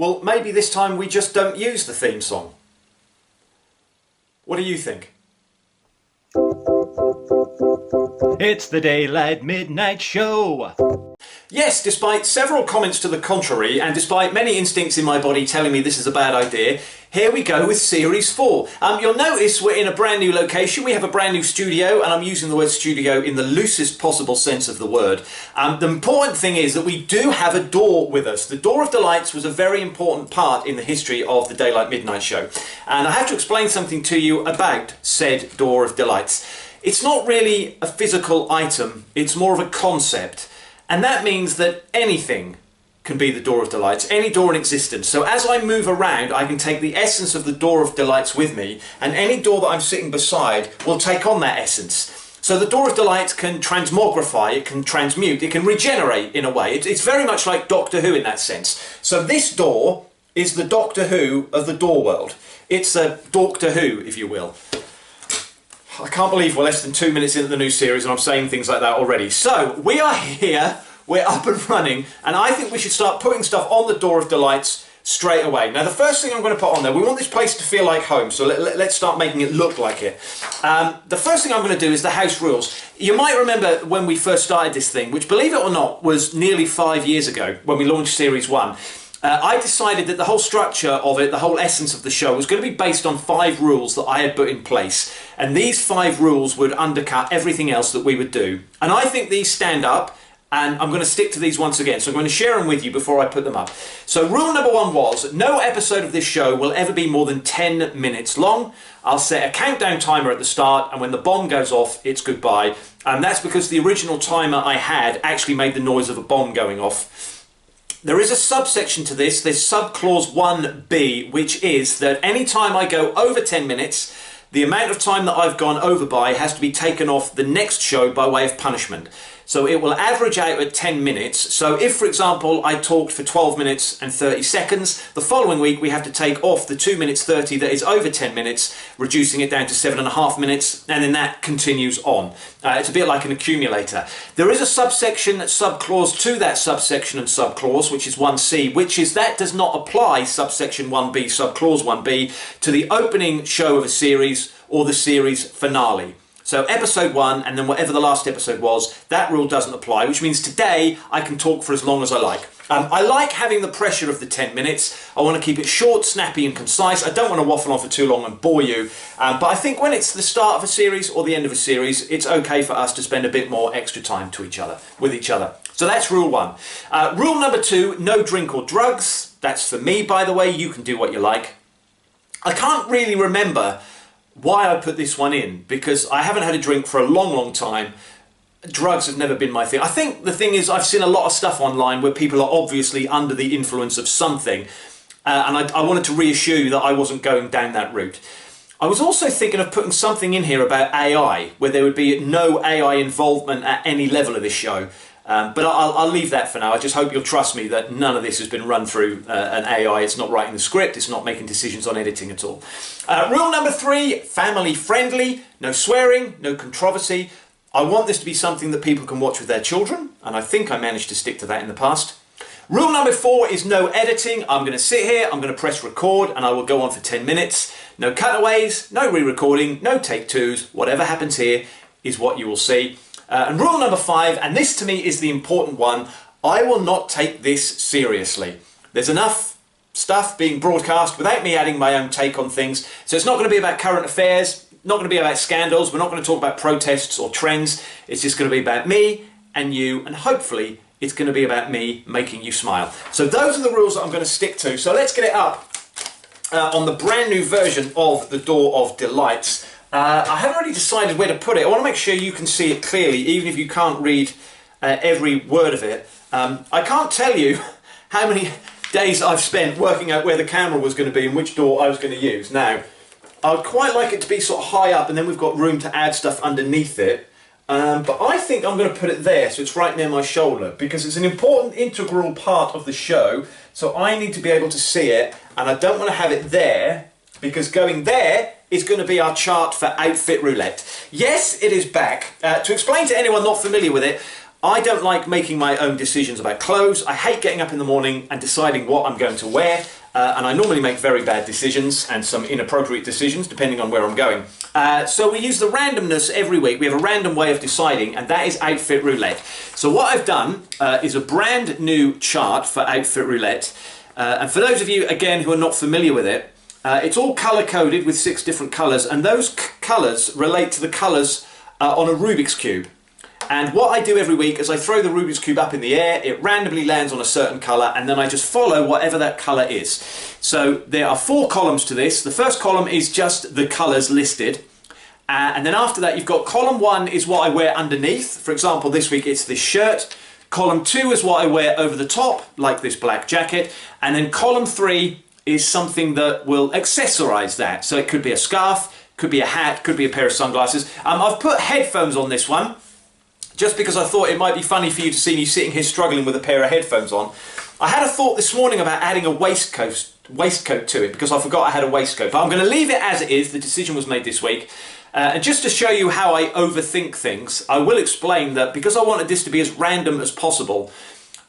Well, maybe this time we just don't use the theme song. What do you think? It's the Daylight Midnight Show. Yes, despite several comments to the contrary, and despite many instincts in my body telling me this is a bad idea, here we go with Series 4. You'll notice we're in a brand new location. We have a brand new studio, and I'm using the word studio in the loosest possible sense of the word. The important thing is that we do have a door with us. The Door of Delights was a very important part in the history of the Daylight Midnight Show. And I have to explain something to you about said Door of Delights. It's not really a physical item, it's more of a concept. And that means that anything can be the Door of Delights, any door in existence. So as I move around, I can take the essence of the Door of Delights with me, and any door that I'm sitting beside will take on that essence. So the Door of Delights can transmogrify, it can transmute, it can regenerate in a way. It's very much like Doctor Who in that sense. So this door is the Doctor Who of the door world. It's a Doctor Who, if you will. I can't believe we're less than 2 minutes into the new series and I'm saying things like that already. So, we are here, we're up and running, and I think we should start putting stuff on the Door of Delights straight away. Now, the first thing I'm going to put on there, we want this place to feel like home, so let's start making it look like it. The first thing I'm going to do is the house rules. You might remember when we first started this thing, which, believe it or not, was nearly 5 years ago when we launched Series 1. I decided that the whole structure of it, the whole essence of the show, was going to be based on 5 rules that I had put in place. And these 5 rules would undercut everything else that we would do. And I think these stand up, and I'm going to stick to these once again. So I'm going to share them with you before I put them up. So rule number 1 was, no episode of this show will ever be more than 10 minutes long. I'll set a countdown timer at the start, and when the bomb goes off, it's goodbye. And that's because the original timer I had actually made the noise of a bomb going off. There is a subsection to this, there's subclause 1b, which is that any time I go over 10 minutes, the amount of time that I've gone over by has to be taken off the next show by way of punishment. So it will average out at 10 minutes. So if, for example, I talked for 12 minutes and 30 seconds, the following week we have to take off the 2 minutes 30 that is over 10 minutes, reducing it down to 7.5 minutes, and then that continues on. It's a bit like an accumulator. There is a subsection, subclause to that subsection and subclause, which is 1c, which is that does not apply, subsection 1b, subclause 1b, to the opening show of a series or the series finale. So episode 1 and then whatever the last episode was, that rule doesn't apply, which means today I can talk for as long as I like. I like having the pressure of the 10 minutes. I want to keep it short, snappy and concise. I don't want to waffle on for too long and bore you. But I think when it's the start of a series or the end of a series, it's okay for us to spend a bit more extra time with each other. So that's rule 1. Rule number 2, no drink or drugs. That's for me, by the way. You can do what you like. I can't really remember why I put this one in, because I haven't had a drink for a long time. Drugs have never been my thing. I think the thing is, I've seen a lot of stuff online where people are obviously under the influence of something, and I wanted to reassure you that I wasn't going down that route. I was also thinking of putting something in here about AI, where there would be no AI involvement at any level of this show. But I'll leave that for now. I just hope you'll trust me that none of this has been run through an AI. It's not writing the script. It's not making decisions on editing at all. Rule number 3, family friendly. No swearing, no controversy. I want this to be something that people can watch with their children, and I think I managed to stick to that in the past. Rule number 4 is no editing. I'm going to sit here, I'm going to press record, and I will go on for 10 minutes. No cutaways, no re-recording, no take twos. Whatever happens here is what you will see. And rule number 5, and this to me is the important one, I will not take this seriously. There's enough stuff being broadcast without me adding my own take on things. So it's not going to be about current affairs, not going to be about scandals, we're not going to talk about protests or trends. It's just going to be about me and you, and hopefully it's going to be about me making you smile. So those are the rules that I'm going to stick to. So let's get it up on the brand new version of the Door of Delights. I haven't really decided where to put it. I want to make sure you can see it clearly, even if you can't read every word of it. I can't tell you how many days I've spent working out where the camera was going to be and which door I was going to use. Now, I would quite like it to be sort of high up, and then we've got room to add stuff underneath it. But I think I'm going to put it there, so it's right near my shoulder, because it's an important integral part of the show, so I need to be able to see it, and I don't want to have it there, because going there is going to be our chart for Outfit Roulette. Yes, it is back. To explain to anyone not familiar with it, I don't like making my own decisions about clothes. I hate getting up in the morning and deciding what I'm going to wear. And I normally make very bad decisions and some inappropriate decisions depending on where I'm going. So we use the randomness every week. We have a random way of deciding, and that is Outfit Roulette. So what I've done is a brand new chart for Outfit Roulette. And for those of you, again, who are not familiar with it, it's all colour-coded with 6 different colours, and those colours relate to the colours on a Rubik's Cube. And what I do every week is I throw the Rubik's Cube up in the air, it randomly lands on a certain colour, and then I just follow whatever that colour is. So there are 4 columns to this. The first column is just the colours listed. And then after that, you've got column 1 is what I wear underneath. For example, this week it's this shirt. Column 2 is what I wear over the top, like this black jacket. And then column 3 is something that will accessorise that. So it could be a scarf, could be a hat, could be a pair of sunglasses. I've put headphones on this one, just because I thought it might be funny for you to see me sitting here struggling with a pair of headphones on. I had a thought this morning about adding a waistcoat to it, because I forgot I had a waistcoat. But I'm going to leave it as it is. The decision was made this week. And just to show you how I overthink things, I will explain that because I wanted this to be as random as possible,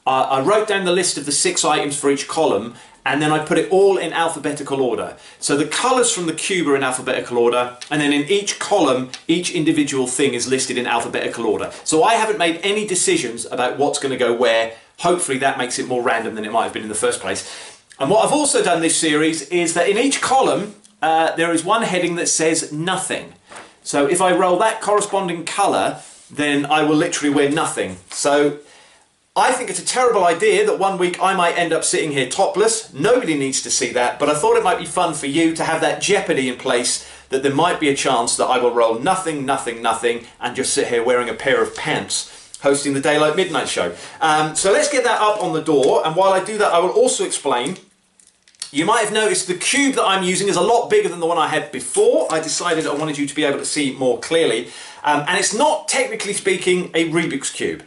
I wrote down the list of the 6 items for each column, and then I put it all in alphabetical order. So the colours from the cube are in alphabetical order, and then in each column, each individual thing is listed in alphabetical order. So I haven't made any decisions about what's going to go where. Hopefully that makes it more random than it might have been in the first place. And what I've also done this series is that in each column, there is one heading that says nothing. So if I roll that corresponding colour, then I will literally wear nothing. So I think it's a terrible idea that one week I might end up sitting here topless. Nobody needs to see that, but I thought it might be fun for you to have that jeopardy in place, that there might be a chance that I will roll nothing, nothing, nothing, and just sit here wearing a pair of pants, hosting the Daylight Midnight show. So let's get that up on the door, and while I do that, I will also explain. You might have noticed the cube that I'm using is a lot bigger than the one I had before. I decided I wanted you to be able to see it more clearly. And it's not, technically speaking, a Rubik's Cube.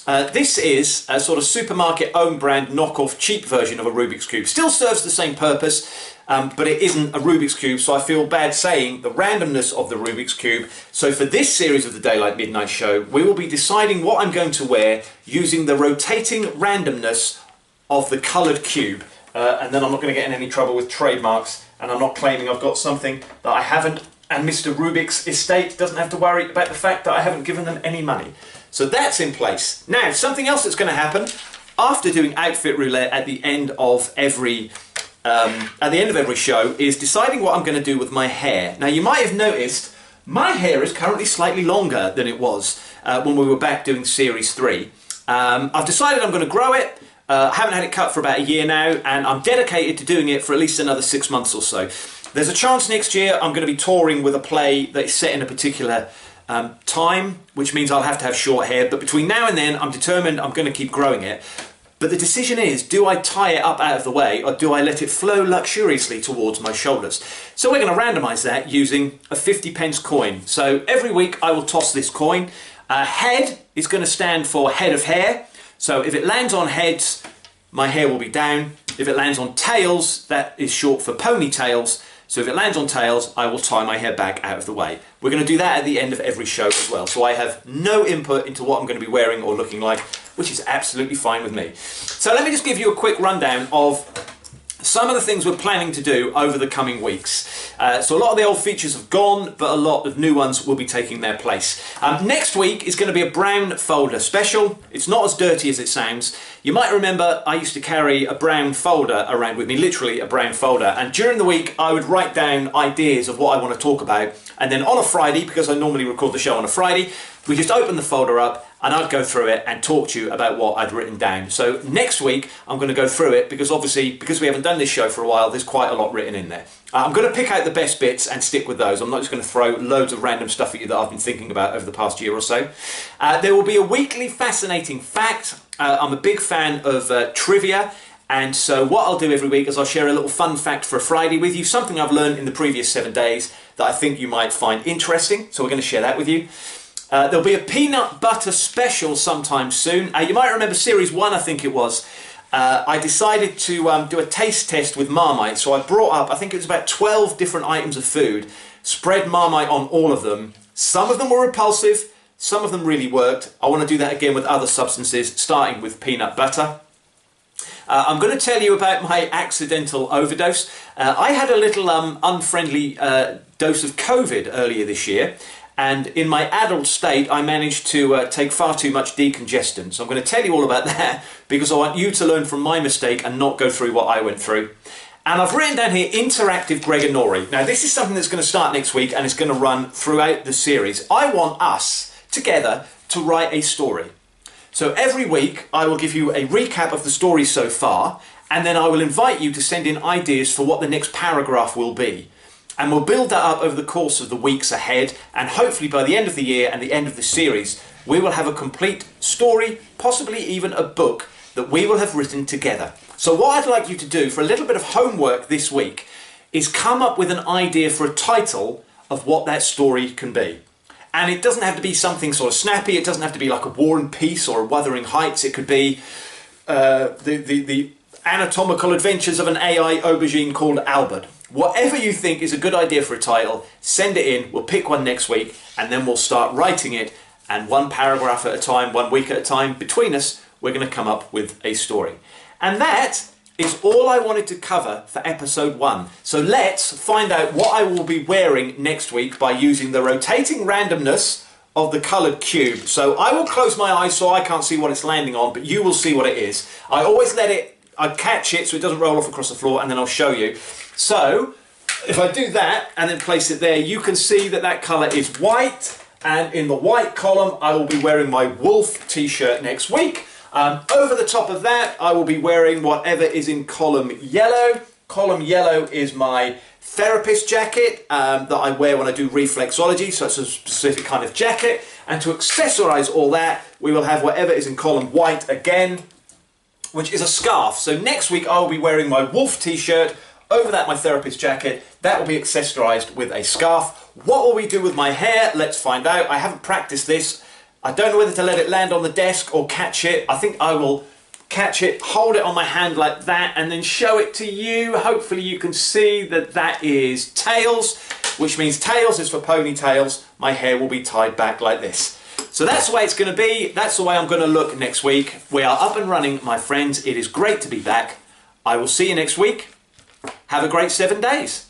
This is a sort of supermarket own brand knockoff cheap version of a Rubik's Cube. Still serves the same purpose, but it isn't a Rubik's Cube, so I feel bad saying the randomness of the Rubik's Cube. So for this series of the Daylight Midnight show, we will be deciding what I'm going to wear using the rotating randomness of the coloured cube. And then I'm not going to get in any trouble with trademarks, and I'm not claiming I've got something that I haven't, and Mr. Rubik's estate doesn't have to worry about the fact that I haven't given them any money. So that's in place. Now, something else that's going to happen after doing Outfit Roulette at the end of every show is deciding what I'm going to do with my hair. Now, you might have noticed my hair is currently slightly longer than it was when we were back doing Series 3. I've decided I'm going to grow it. I haven't had it cut for about a year now, and I'm dedicated to doing it for at least another 6 months or so. There's a chance next year I'm going to be touring with a play that is set in a particular time, which means I'll have to have short hair, but between now and then I'm determined I'm going to keep growing it. But the decision is, do I tie it up out of the way, or do I let it flow luxuriously towards my shoulders? So we're going to randomise that using a 50p coin. So every week I will toss this coin. Head is going to stand for head of hair. So if it lands on heads, my hair will be down. If it lands on tails, that is short for ponytails. So if it lands on tails, I will tie my hair back out of the way. We're going to do that at the end of every show as well. So I have no input into what I'm going to be wearing or looking like, which is absolutely fine with me. So let me just give you a quick rundown of some of the things we're planning to do over the coming weeks. So a lot of the old features have gone, but a lot of new ones will be taking their place. Next week is going to be a brown folder special. It's not as dirty as it sounds. You might remember I used to carry a brown folder around with me, literally a brown folder. And during the week, I would write down ideas of what I want to talk about. And then on a Friday, because I normally record the show on a Friday, we just open the folder up and I'd go through it and talk to you about what I'd written down. So next week, I'm going to go through it because obviously, because we haven't done this show for a while, there's quite a lot written in there. I'm going to pick out the best bits and stick with those. I'm not just going to throw loads of random stuff at you that I've been thinking about over the past year or so. There will be a weekly fascinating fact. I'm a big fan of trivia. And so what I'll do every week is I'll share a little fun fact for a Friday with you, something I've learned in the previous 7 days that I think you might find interesting. So we're going to share that with you. There'll be a peanut butter special sometime soon. You might remember Series 1, I think it was. I decided to do a taste test with Marmite. So I brought up, I think it was about 12 different items of food, spread Marmite on all of them. Some of them were repulsive, Some of them really worked. I want to do that again with other substances, starting with peanut butter. I'm going to tell you about my accidental overdose. I had a little unfriendly dose of COVID earlier this year, and in my adult state I managed to take far too much decongestant. So I'm going to tell you all about that because I want you to learn from my mistake and not go through what I went through. And I've written down here interactive Gregory. Now this is something that's going to start next week and it's going to run throughout the series. I want us together to write a story. So every week I will give you a recap of the story so far, and then I will invite you to send in ideas for what the next paragraph will be. And we'll build that up over the course of the weeks ahead, and hopefully by the end of the year and the end of the series, we will have a complete story, possibly even a book, that we will have written together. So what I'd like you to do for a little bit of homework this week is come up with an idea for a title of what that story can be. And it doesn't have to be something sort of snappy, it doesn't have to be like a War and Peace or a Wuthering Heights, it could be the anatomical adventures of an AI aubergine called Albert. Whatever you think is a good idea for a title, send it in, we'll pick one next week, and then we'll start writing it, and one paragraph at a time, 1 week at a time, between us, we're going to come up with a story. And that is all I wanted to cover for episode 1. So let's find out what I will be wearing next week by using the rotating randomness of the coloured cube. So I will close my eyes so I can't see what it's landing on, but you will see what it is. I always I catch it so it doesn't roll off across the floor, and then I'll show you. So if I do that and then place it there, you can see that that colour is white, and in the white column I will be wearing my wolf t-shirt next week. Over the top of that, I will be wearing whatever is in column yellow. Column yellow is my therapist jacket that I wear when I do reflexology, so it's a specific kind of jacket. And to accessorise all that, we will have whatever is in column white again, which is a scarf. So next week I will be wearing my wolf t-shirt, over that my therapist jacket. That will be accessorised with a scarf. What will we do with my hair? Let's find out. I haven't practiced this. I don't know whether to let it land on the desk or catch it. I think I will catch it, hold it on my hand like that, and then show it to you. Hopefully you can see that that is tails, which means tails is for ponytails. My hair will be tied back like this. So that's the way it's going to be. That's the way I'm going to look next week. We are up and running, my friends. It is great to be back. I will see you next week. Have a great 7 days.